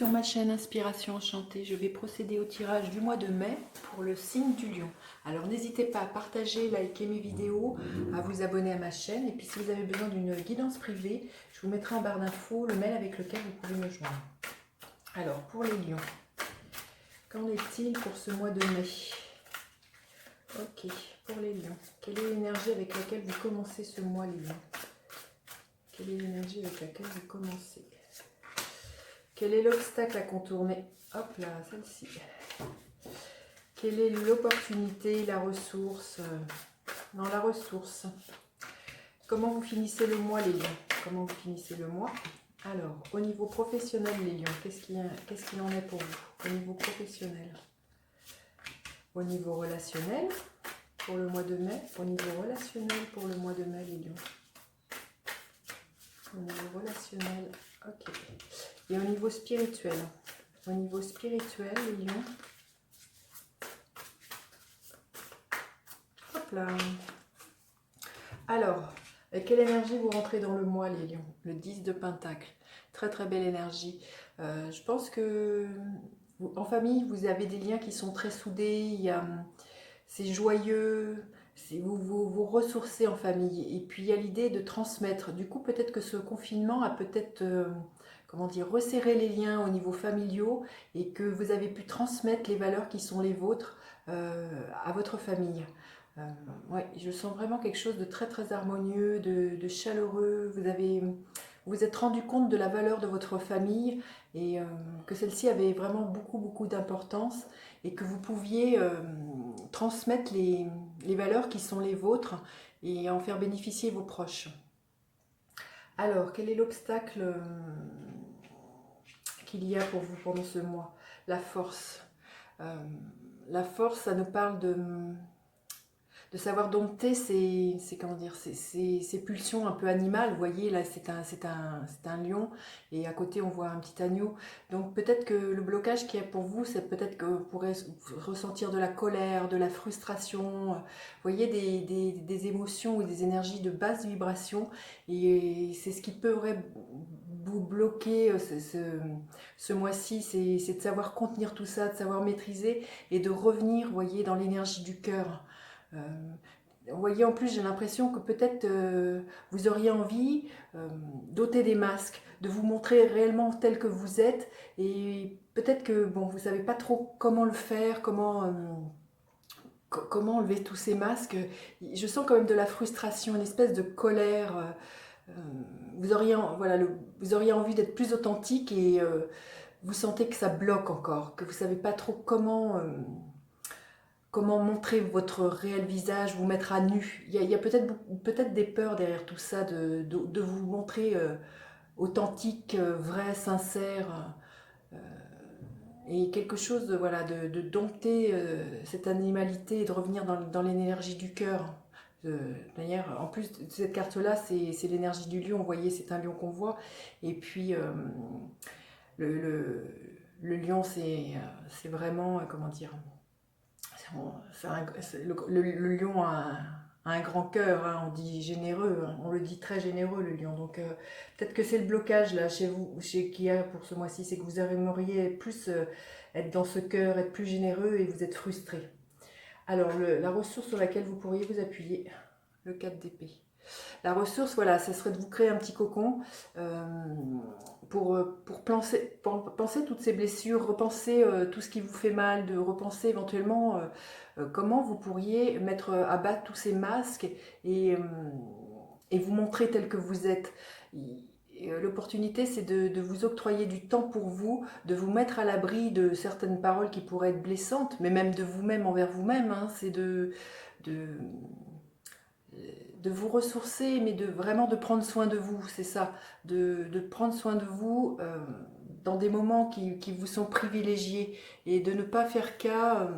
sur ma chaîne Inspiration Enchantée. Je vais procéder au tirage du mois de mai pour le signe du lion. Alors n'hésitez pas à partager, liker mes vidéos, à vous abonner à ma chaîne. Et puis si vous avez besoin d'une guidance privée, je vous mettrai en barre d'infos le mail avec lequel vous pouvez me joindre. Alors pour les lions, qu'en est-il pour ce mois de mai? Ok, pour les lions, quelle est l'énergie avec laquelle vous commencez ce mois, les lions? Quelle est l'énergie avec laquelle vous commencez? Quel est l'obstacle à contourner? Hop là, celle-ci. Quelle est l'opportunité, la ressource? Non, la ressource. Comment vous finissez le mois, les lions? Comment vous finissez le mois? Alors, au niveau professionnel, les lions, qu'est-ce qu'il en est pour vous? Au niveau professionnel. Au niveau relationnel, pour le mois de mai. Au niveau relationnel, pour le mois de mai, les lions. Au niveau relationnel, ok. Et au niveau spirituel, les lions. Hop là. Alors, quelle énergie vous rentrez dans le mois, les lions? Le 10 de Pentacle. Très très belle énergie. Je pense que en famille, vous avez des liens qui sont très soudés. C'est joyeux. Vous ressourcez en famille. Et puis il y a l'idée de transmettre. Du coup, peut-être que ce confinement a peut-être comment dire, resserré les liens au niveau familiaux et que vous avez pu transmettre les valeurs qui sont les vôtres à votre famille. Ouais, je sens vraiment quelque chose de très très harmonieux, de chaleureux. Vous êtes rendu compte de la valeur de votre famille et que celle-ci avait vraiment beaucoup d'importance et que vous pouviez transmettre les valeurs qui sont les vôtres et en faire bénéficier vos proches. Alors, quel est l'obstacle qu'il y a pour vous pendant ce mois? La force. La force, ça nous parle de savoir dompter comment dire, ces pulsions un peu animales. Vous voyez, là, c'est un lion et à côté, on voit un petit agneau. Donc, peut-être que le blocage qu'il y a pour vous, c'est peut-être que vous pourrez ressentir de la colère, de la frustration. Vous voyez, des émotions ou des énergies de basse vibration. Et c'est ce qui pourrait vous bloquer ce mois-ci, c'est de savoir contenir tout ça, de savoir maîtriser et de revenir, vous voyez, dans l'énergie du cœur. Vous voyez, en plus, j'ai l'impression que peut-être vous auriez envie d'ôter des masques, de vous montrer réellement tel que vous êtes. Et peut-être que bon, vous ne savez pas trop comment le faire, comment enlever tous ces masques. Je sens quand même de la frustration, une espèce de colère. Vous auriez, voilà, vous auriez envie d'être plus authentique et vous sentez que ça bloque encore, que vous ne savez pas trop comment montrer votre réel visage, vous mettre à nu. Il y a peut-être des peurs derrière tout ça, de vous montrer authentique, vrai, sincère, et quelque chose voilà, de dompter cette animalité et de revenir dans l'énergie du cœur. D'ailleurs, en plus, cette carte-là, c'est l'énergie du lion. Vous voyez, c'est un lion qu'on voit. Et puis, le, le, le lion, c'est vraiment, comment dire, le lion a un grand cœur, hein, on dit généreux, hein, on le dit très généreux, le lion. Donc peut-être que c'est le blocage là chez vous, chez Kia pour ce mois-ci, c'est que vous aimeriez plus être dans ce cœur, être plus généreux et vous êtes frustré. Alors la ressource sur laquelle vous pourriez vous appuyer, le 4 d'épée. La ressource, voilà, ce serait de vous créer un petit cocon pour penser toutes ces blessures, repenser tout ce qui vous fait mal, de repenser éventuellement comment vous pourriez mettre à bas tous ces masques et vous montrer tel que vous êtes. L'opportunité, c'est de vous octroyer du temps pour vous, de vous mettre à l'abri de certaines paroles qui pourraient être blessantes, mais même de vous-même envers vous-même. Hein, c'est de vous ressourcer, mais vraiment de prendre soin de vous, c'est ça, de prendre soin de vous dans des moments qui vous sont privilégiés et de ne pas faire cas,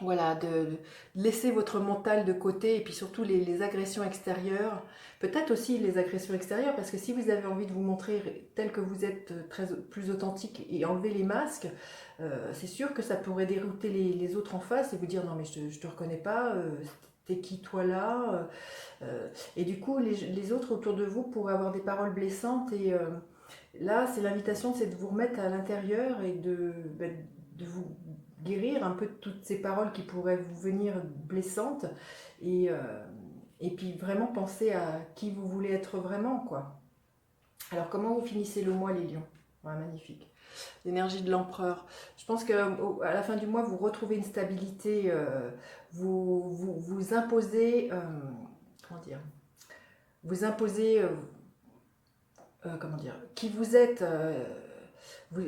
voilà, de laisser votre mental de côté et puis surtout les agressions extérieures, peut-être aussi les agressions extérieures, parce que si vous avez envie de vous montrer tel que vous êtes plus authentique et enlever les masques, c'est sûr que ça pourrait dérouter les autres en face et vous dire non mais je te reconnais pas, t'es qui toi là et du coup les autres autour de vous pourraient avoir des paroles blessantes Là, c'est l'invitation, c'est de vous remettre à l'intérieur et de vous guérir un peu de toutes ces paroles qui pourraient vous venir blessantes et, euh, et puis vraiment penser à qui vous voulez être vraiment, quoi. Alors, comment vous finissez le mois, les lions? Ouais, magnifique. L'énergie de l'empereur. Je pense qu'à la fin du mois, vous retrouvez une stabilité, vous imposez, comment dire, vous imposez, comment dire, qui vous êtes. Vous,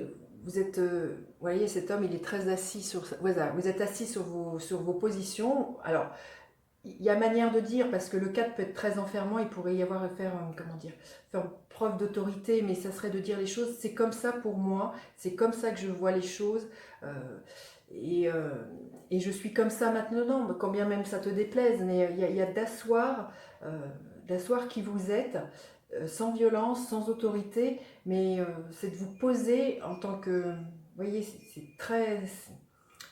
vous êtes, vous voyez, cet homme, il est très assis voilà, vous êtes assis sur vos positions. Alors, il y a manière de dire, parce que le 4 peut être très enfermant, il pourrait y avoir à faire, comment dire, faire preuve d'autorité, mais ça serait de dire les choses, c'est comme ça pour moi, c'est comme ça que je vois les choses, euh, et, euh, et je suis comme ça maintenant, quand bien même ça te déplaise, mais il y a d'asseoir qui vous êtes, sans violence, sans autorité, mais c'est de vous poser en tant que, vous voyez, c'est très,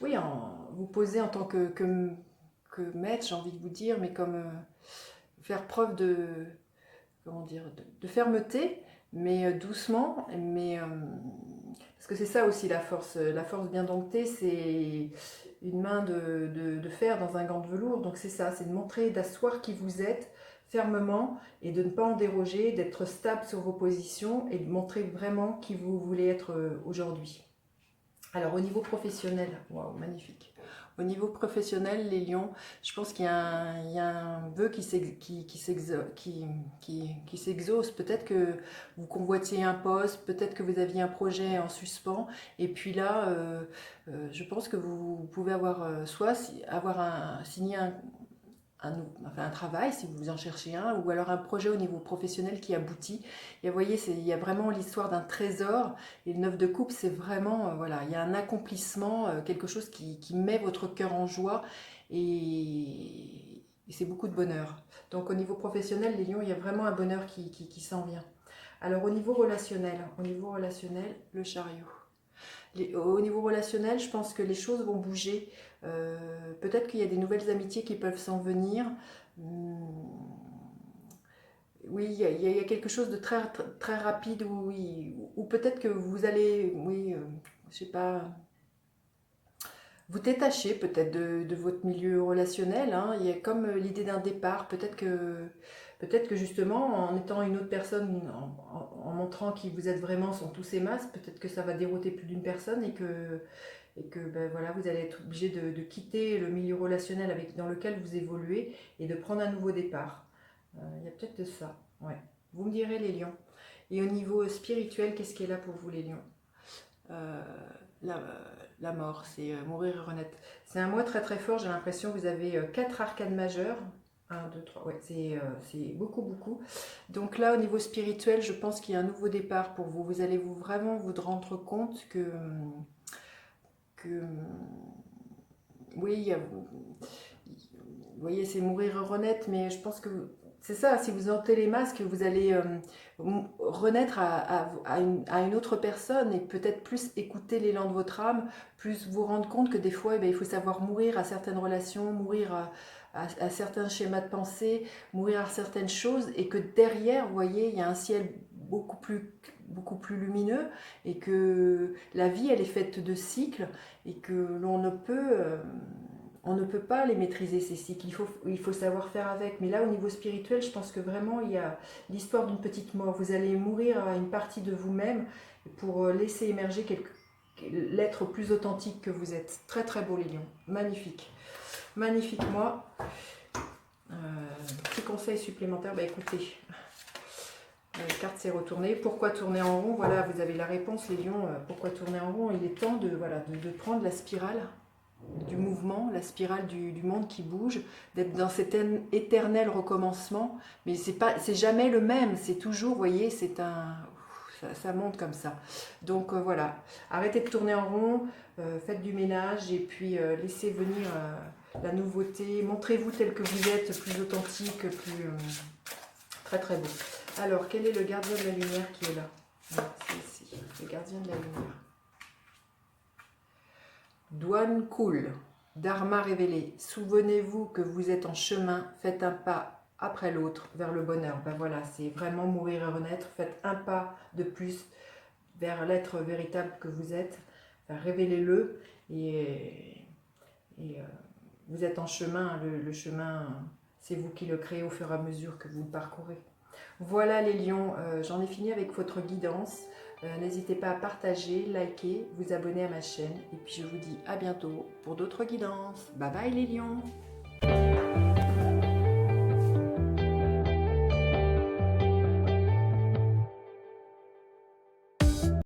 oui, vous poser en tant que maître, j'ai envie de vous dire, mais comme faire preuve de, comment dire, de fermeté, mais doucement, mais parce que c'est ça aussi la force bien domptée, c'est une main de fer dans un gant de velours, donc c'est ça, c'est de montrer, d'asseoir qui vous êtes fermement et de ne pas en déroger, d'être stable sur vos positions et de montrer vraiment qui vous voulez être aujourd'hui. Alors au niveau professionnel, waouh, magnifique. Au niveau professionnel, les lions, je pense qu'il y a un vœu qui s'exauce. Peut-être que vous convoitiez un poste, peut-être que vous aviez un projet en suspens. Et puis là, je pense que vous pouvez avoir signé un travail, si vous en cherchez un, ou alors un projet au niveau professionnel qui aboutit. Et vous voyez, il y a vraiment l'histoire d'un trésor, et le 9 de coupe, c'est vraiment, voilà, il y a un accomplissement, quelque chose qui met votre cœur en joie, et c'est beaucoup de bonheur. Donc au niveau professionnel, les lions, il y a vraiment un bonheur qui s'en vient. Alors au niveau relationnel, le chariot. Au niveau relationnel, je pense que les choses vont bouger. Peut-être qu'il y a des nouvelles amitiés qui peuvent s'en venir. Oui, il y a quelque chose de très rapide où peut-être que vous allez, oui, je sais pas, vous détacher peut-être de votre milieu relationnel, hein. Il y a comme l'idée d'un départ. Peut-être que justement, en étant une autre personne, en montrant qui vous êtes vraiment sans tous ces masques, peut-être que ça va dérouter plus d'une personne et que ben, voilà, vous allez être obligé de quitter le milieu relationnel dans lequel vous évoluez et de prendre un nouveau départ. Il y a peut-être de ça. Ouais. Vous me direz, les lions. Et au niveau spirituel, qu'est-ce qui est là pour vous, les lions? euh, la, la mort, c'est mourir et renaître. C'est un mois très très fort, j'ai l'impression. Vous avez 4 arcanes majeures. Un, 2, 3, ouais, c'est beaucoup, beaucoup. Donc là, au niveau spirituel, je pense qu'il y a un nouveau départ pour vous. Vous allez vraiment vous rendre compte que oui, vous voyez, c'est mourir et renaître, mais je pense que c'est ça, si vous ôtez les masques, vous allez renaître à une autre personne et peut-être plus écouter l'élan de votre âme, plus vous rendre compte que des fois, eh bien, il faut savoir mourir à certaines relations, mourir à certains schémas de pensée, mourir à certaines choses, et que derrière, vous voyez, il y a un ciel beaucoup plus lumineux, et que la vie, elle est faite de cycles, et que on ne peut pas les maîtriser, ces cycles. Il faut savoir faire avec. Mais là, au niveau spirituel, je pense que vraiment, il y a l'histoire d'une petite mort. Vous allez mourir à une partie de vous-même pour laisser émerger l'être plus authentique que vous êtes. Très, très beau, les lions. Magnifique. Magnifique, moi. Petit conseil supplémentaire, bah écoutez, la carte s'est retournée. Pourquoi tourner en rond? Voilà, vous avez la réponse, les lions. Pourquoi tourner en rond? Il est temps de prendre la spirale du mouvement, la spirale du monde qui bouge, d'être dans cet éternel recommencement, mais c'est jamais le même, c'est toujours, vous voyez, ça monte comme ça. Donc voilà, arrêtez de tourner en rond, faites du ménage et puis laissez venir la nouveauté, montrez-vous tel que vous êtes, plus authentique, plus très très beau. Alors, quel est le gardien de la lumière qui est là? C'est ici, le gardien de la lumière. Douane cool, Dharma révélé. Souvenez-vous que vous êtes en chemin, faites un pas après l'autre vers le bonheur. Ben voilà, c'est vraiment mourir et renaître. Faites un pas de plus vers l'être véritable que vous êtes. Révélez-le et vous êtes en chemin. Le chemin, c'est vous qui le créez au fur et à mesure que vous le parcourez. Voilà les lions, j'en ai fini avec votre guidance. N'hésitez pas à partager, liker, vous abonner à ma chaine. Et puis je vous dis à bientôt pour d'autres guidances. Bye bye les lions!